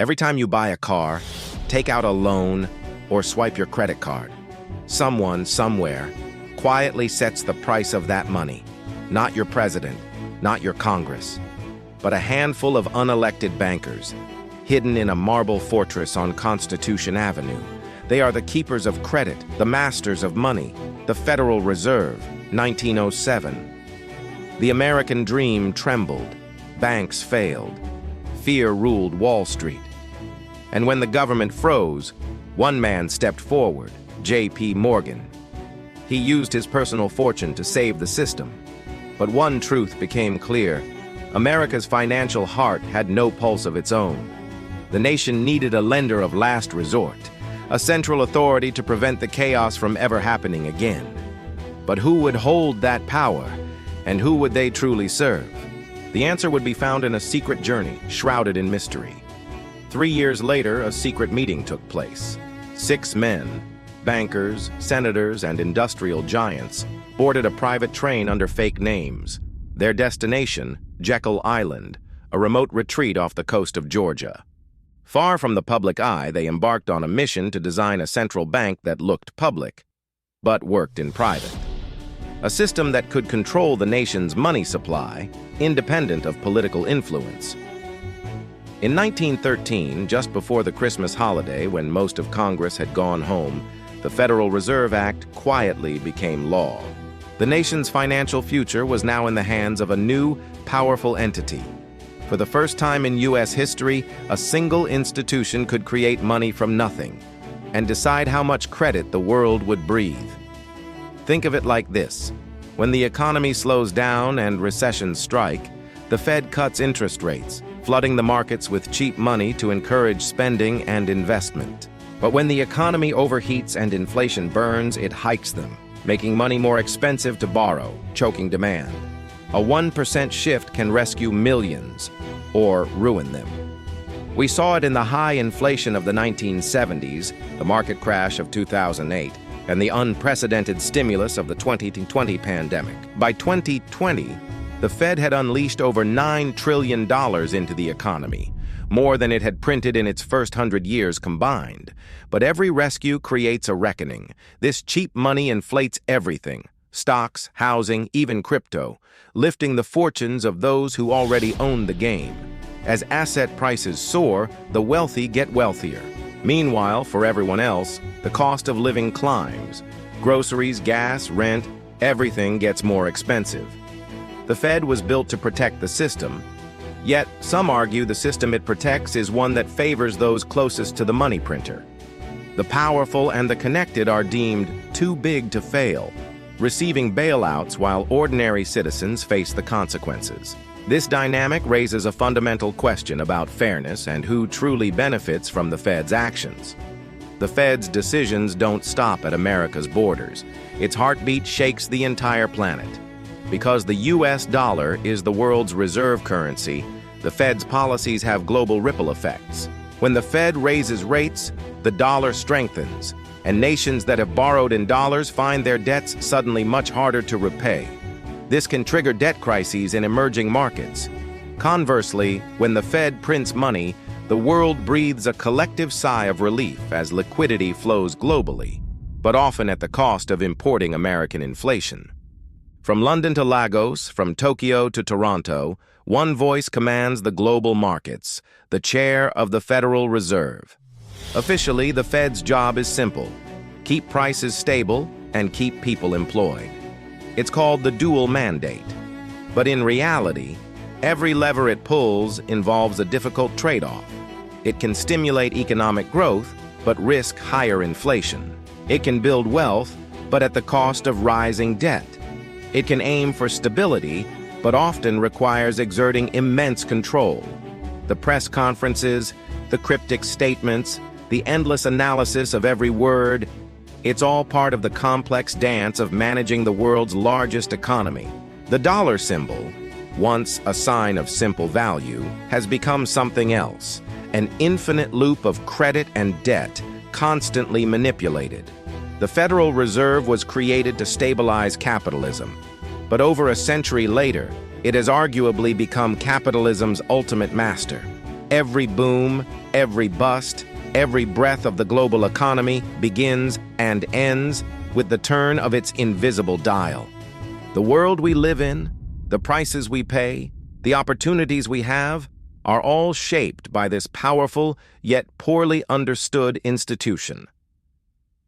Every time you buy a car, take out a loan, or swipe your credit card, someone, somewhere, quietly sets the price of that money. Not your president, not your Congress, but a handful of unelected bankers, hidden in a marble fortress on Constitution Avenue. They are the keepers of credit, the masters of money, the Federal Reserve, 1907. The American dream trembled, banks failed, fear ruled Wall Street. And when the government froze, one man stepped forward, J.P. Morgan. He used his personal fortune to save the system. But one truth became clear: America's financial heart had no pulse of its own. The nation needed a lender of last resort, a central authority to prevent the chaos from ever happening again. But who would hold that power, and who would they truly serve? The answer would be found in a secret journey, shrouded in mystery. 3 years later, a secret meeting took place. 6 men, bankers, senators, and industrial giants, boarded a private train under fake names. Their destination, Jekyll Island, a remote retreat off the coast of Georgia. Far from the public eye, they embarked on a mission to design a central bank that looked public, but worked in private. A system that could control the nation's money supply, independent of political influence. In 1913, just before the Christmas holiday, when most of Congress had gone home, the Federal Reserve Act quietly became law. The nation's financial future was now in the hands of a new, powerful entity. For the first time in U.S. history, a single institution could create money from nothing and decide how much credit the world would breathe. Think of it like this: when the economy slows down and recessions strike, the Fed cuts interest rates, flooding the markets with cheap money to encourage spending and investment. But when the economy overheats and inflation burns, it hikes them, making money more expensive to borrow, choking demand. A 1% shift can rescue millions, or ruin them. We saw it in the high inflation of the 1970s, the market crash of 2008, and the unprecedented stimulus of the 2020 pandemic. By 2020, the Fed had unleashed over $9 trillion into the economy, more than it had printed in its first 100 years combined. But every rescue creates a reckoning. This cheap money inflates everything: stocks, housing, even crypto, lifting the fortunes of those who already own the game. As asset prices soar, the wealthy get wealthier. Meanwhile, for everyone else, the cost of living climbs. Groceries, gas, rent, everything gets more expensive. The Fed was built to protect the system, yet some argue the system it protects is one that favors those closest to the money printer. The powerful and the connected are deemed too big to fail, receiving bailouts while ordinary citizens face the consequences. This dynamic raises a fundamental question about fairness and who truly benefits from the Fed's actions. The Fed's decisions don't stop at America's borders. Its heartbeat shakes the entire planet. Because the U.S. dollar is the world's reserve currency, the Fed's policies have global ripple effects. When the Fed raises rates, the dollar strengthens, and nations that have borrowed in dollars find their debts suddenly much harder to repay. This can trigger debt crises in emerging markets. Conversely, when the Fed prints money, the world breathes a collective sigh of relief as liquidity flows globally, but often at the cost of importing American inflation. From London to Lagos, from Tokyo to Toronto, one voice commands the global markets: the chair of the Federal Reserve. Officially, the Fed's job is simple: keep prices stable and keep people employed. It's called the dual mandate. But in reality, every lever it pulls involves a difficult trade-off. It can stimulate economic growth, but risk higher inflation. It can build wealth, but at the cost of rising debt. It can aim for stability, but often requires exerting immense control. The press conferences, the cryptic statements, the endless analysis of every word, it's all part of the complex dance of managing the world's largest economy. The dollar symbol, once a sign of simple value, has become something else, an infinite loop of credit and debt, constantly manipulated. The Federal Reserve was created to stabilize capitalism, but over a century later, it has arguably become capitalism's ultimate master. Every boom, every bust, every breath of the global economy begins and ends with the turn of its invisible dial. The world we live in, the prices we pay, the opportunities we have, are all shaped by this powerful yet poorly understood institution.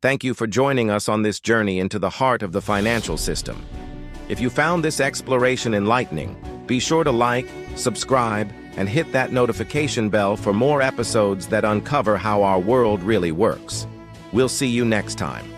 Thank you for joining us on this journey into the heart of the financial system. If you found this exploration enlightening, be sure to like, subscribe, and hit that notification bell for more episodes that uncover how our world really works. We'll see you next time.